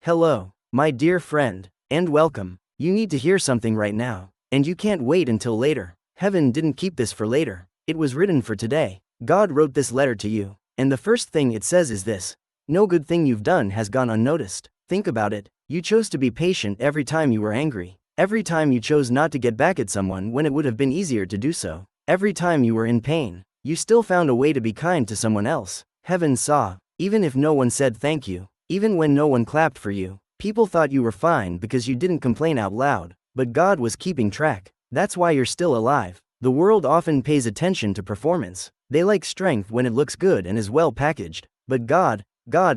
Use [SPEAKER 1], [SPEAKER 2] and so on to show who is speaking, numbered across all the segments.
[SPEAKER 1] Hello, my dear friend, and welcome. You need to hear something right now, and you can't wait until later. Heaven didn't keep this for later, it was written for today. God wrote this letter to you, and the first thing it says is this: no good thing you've done has gone unnoticed. Think about it. You chose to be patient every time you were angry. Every time you chose not to get back at someone when it would have been easier to do so. Every time you were in pain, you still found a way to be kind to someone else. Heaven saw, even if no one said thank you. Even when no one clapped for you, people thought you were fine because you didn't complain out loud, but God was keeping track. That's why you're still alive. The world often pays attention to performance. They like strength when it looks good and is well packaged. But God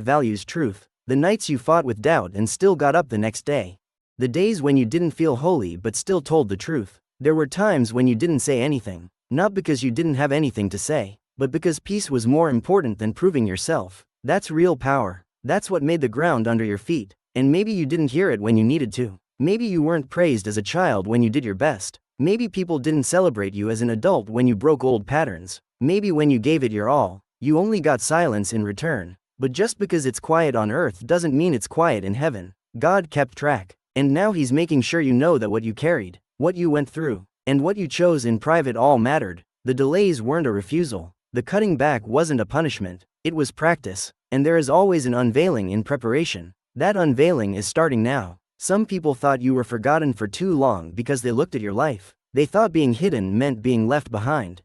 [SPEAKER 1] values truth. The nights you fought with doubt and still got up the next day. The days when you didn't feel holy but still told the truth. There were times when you didn't say anything, not because you didn't have anything to say, but because peace was more important than proving yourself. That's real power. That's what made the ground under your feet, and maybe you didn't hear it when you needed to. Maybe you weren't praised as a child when you did your best. Maybe people didn't celebrate you as an adult when you broke old patterns. Maybe when you gave it your all, you only got silence in return. But just because it's quiet on earth doesn't mean it's quiet in heaven. God kept track, and now He's making sure you know that what you carried, what you went through, and what you chose in private all mattered. The delays weren't a refusal. The cutting back wasn't a punishment. It was practice. And there is always an unveiling in preparation. That unveiling is starting now. Some people thought you were forgotten for too long because they looked at your life. They thought being hidden meant being left behind.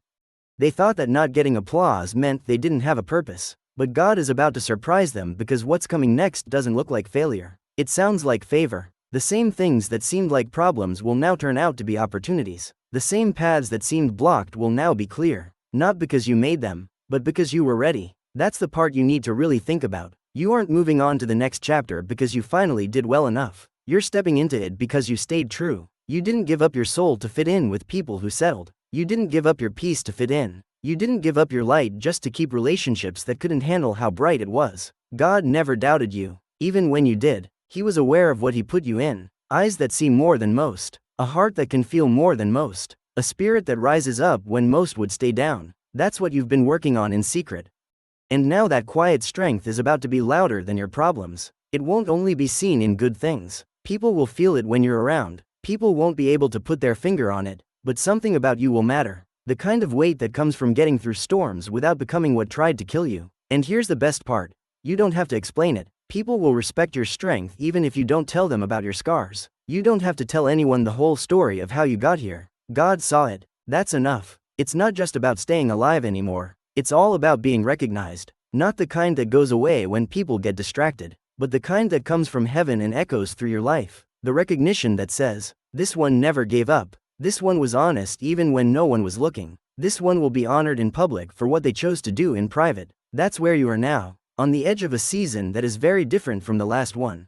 [SPEAKER 1] They thought that not getting applause meant they didn't have a purpose. But God is about to surprise them because what's coming next doesn't look like failure. It sounds like favor. The same things that seemed like problems will now turn out to be opportunities. The same paths that seemed blocked will now be clear. Not because you made them, but because you were ready. That's the part you need to really think about. You aren't moving on to the next chapter because you finally did well enough. You're stepping into it because you stayed true. You didn't give up your soul to fit in with people who settled. You didn't give up your peace to fit in. You didn't give up your light just to keep relationships that couldn't handle how bright it was. God never doubted you. Even when you did, He was aware of what He put you in. Eyes that see more than most. A heart that can feel more than most. A spirit that rises up when most would stay down. That's what you've been working on in secret. And now that quiet strength is about to be louder than your problems. It won't only be seen in good things. People will feel it when you're around. People won't be able to put their finger on it, but something about you will matter. The kind of weight that comes from getting through storms without becoming what tried to kill you. And here's the best part. You don't have to explain it. People will respect your strength even if you don't tell them about your scars. You don't have to tell anyone the whole story of how you got here. God saw it. That's enough. It's not just about staying alive anymore. It's all about being recognized. Not the kind that goes away when people get distracted, but the kind that comes from heaven and echoes through your life. The recognition that says, this one never gave up. This one was honest even when no one was looking. This one will be honored in public for what they chose to do in private. That's where you are now, on the edge of a season that is very different from the last one.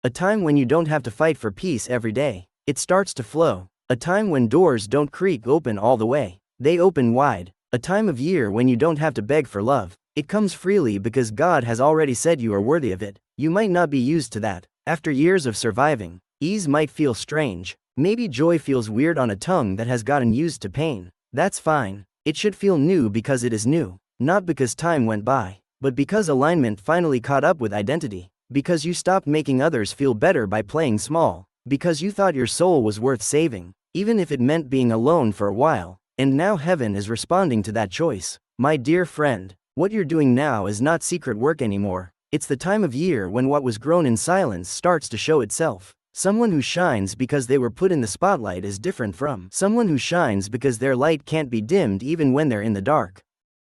[SPEAKER 1] A time when you don't have to fight for peace every day. It starts to flow. A time when doors don't creak open all the way. They open wide. A time of year when you don't have to beg for love. It comes freely because God has already said you are worthy of it. You might not be used to that. After years of surviving, ease might feel strange. Maybe joy feels weird on a tongue that has gotten used to pain. That's fine. It should feel new because it is new. Not because time went by, but because alignment finally caught up with identity. Because you stopped making others feel better by playing small. Because you thought your soul was worth saving, even if it meant being alone for a while. And now heaven is responding to that choice. My dear friend, what you're doing now is not secret work anymore. It's the time of year when what was grown in silence starts to show itself. Someone who shines because they were put in the spotlight is different from someone who shines because their light can't be dimmed even when they're in the dark.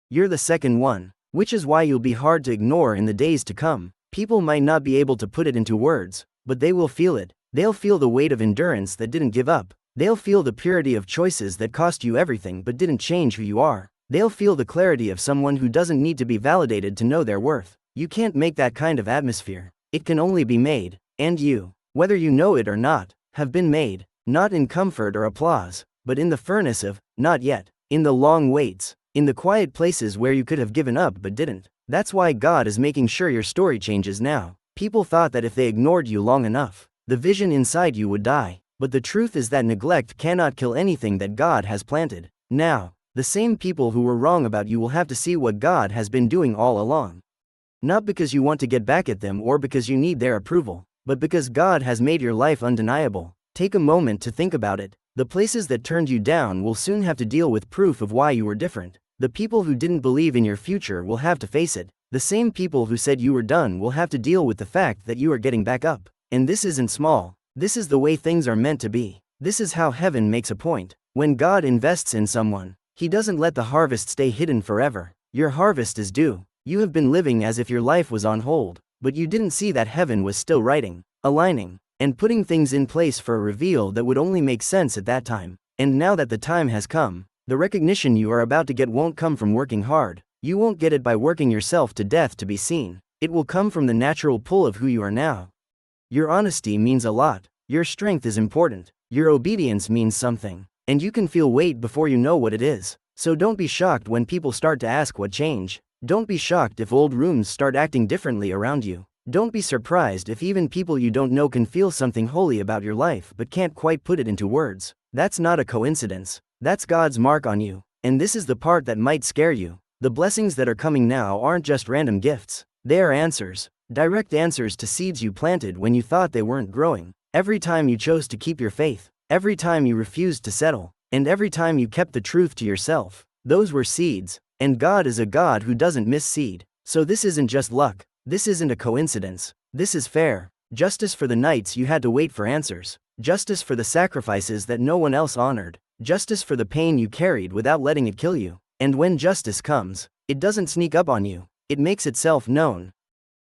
[SPEAKER 1] You're the second one, which is why you'll be hard to ignore in the days to come. People might not be able to put it into words, but they will feel it. They'll feel the weight of endurance that didn't give up. They'll feel the purity of choices that cost you everything but didn't change who you are. They'll feel the clarity of someone who doesn't need to be validated to know their worth. You can't make that kind of atmosphere. It can only be made. And you, whether you know it or not, have been made, not in comfort or applause, but in the furnace of, not yet, in the long waits, in the quiet places where you could have given up but didn't. That's why God is making sure your story changes now. People thought that if they ignored you long enough, the vision inside you would die. But the truth is that neglect cannot kill anything that God has planted. Now, the same people who were wrong about you will have to see what God has been doing all along. Not because you want to get back at them or because you need their approval, but because God has made your life undeniable. Take a moment to think about it. The places that turned you down will soon have to deal with proof of why you were different. The people who didn't believe in your future will have to face it. The same people who said you were done will have to deal with the fact that you are getting back up. And this isn't small. This is the way things are meant to be. This is how heaven makes a point. When God invests in someone, He doesn't let the harvest stay hidden forever. Your harvest is due. You have been living as if your life was on hold, but you didn't see that heaven was still writing, aligning, and putting things in place for a reveal that would only make sense at that time. And now that the time has come, the recognition you are about to get won't come from working hard. You won't get it by working yourself to death to be seen. It will come from the natural pull of who you are now. Your honesty means a lot. Your strength is important. Your obedience means something. And you can feel weight before you know what it is. So don't be shocked when people start to ask what changed. Don't be shocked if old rooms start acting differently around you. Don't be surprised if even people you don't know can feel something holy about your life but can't quite put it into words. That's not a coincidence. That's God's mark on you. And this is the part that might scare you. The blessings that are coming now aren't just random gifts. They are answers. Direct answers to seeds you planted when you thought they weren't growing. Every time you chose to keep your faith. Every time you refused to settle. And every time you kept the truth to yourself. Those were seeds. And God is a God who doesn't miss seed. So this isn't just luck. This isn't a coincidence. This is fair. Justice for the nights you had to wait for answers. Justice for the sacrifices that no one else honored. Justice for the pain you carried without letting it kill you. And when justice comes, it doesn't sneak up on you. It makes itself known.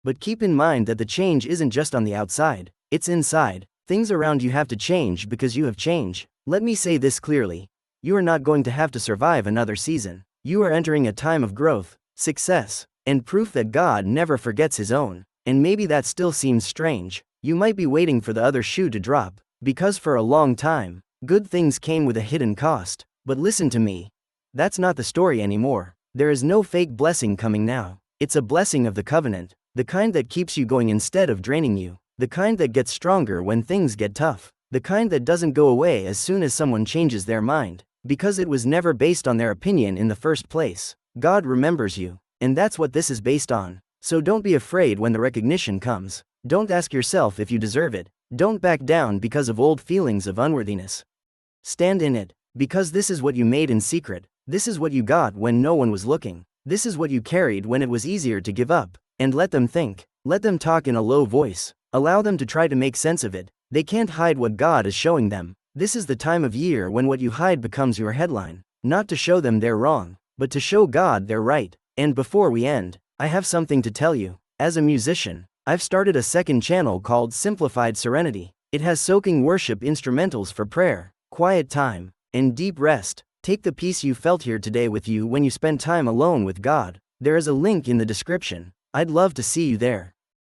[SPEAKER 1] But keep in mind that the change isn't just on the outside. It's inside. Things around you have to change because you have changed. Let me say this clearly. You are not going to have to survive another season. You are entering a time of growth, success, and proof that God never forgets His own. And maybe that still seems strange. You might be waiting for the other shoe to drop, because for a long time, good things came with a hidden cost. But listen to me. That's not the story anymore. There is no fake blessing coming now. It's a blessing of the covenant, the kind that keeps you going instead of draining you, the kind that gets stronger when things get tough, the kind that doesn't go away as soon as someone changes their mind, because it was never based on their opinion in the first place. God remembers you, and that's what this is based on. So don't be afraid when the recognition comes. Don't ask yourself if you deserve it. Don't back down because of old feelings of unworthiness. Stand in it, because this is what you made in secret. This is what you got when no one was looking. This is what you carried when it was easier to give up. And let them think. Let them talk in a low voice. Allow them to try to make sense of it. They can't hide what God is showing them. This is the time of year when what you hide becomes your headline. Not to show them they're wrong, but to show God they're right. And before we end, I have something to tell you. As a musician, I've started a second channel called Simplified Serenity. It has soaking worship instrumentals for prayer, quiet time, and deep rest. Take the peace you felt here today with you when you spend time alone with God. There is a link in the description. I'd love to see you there.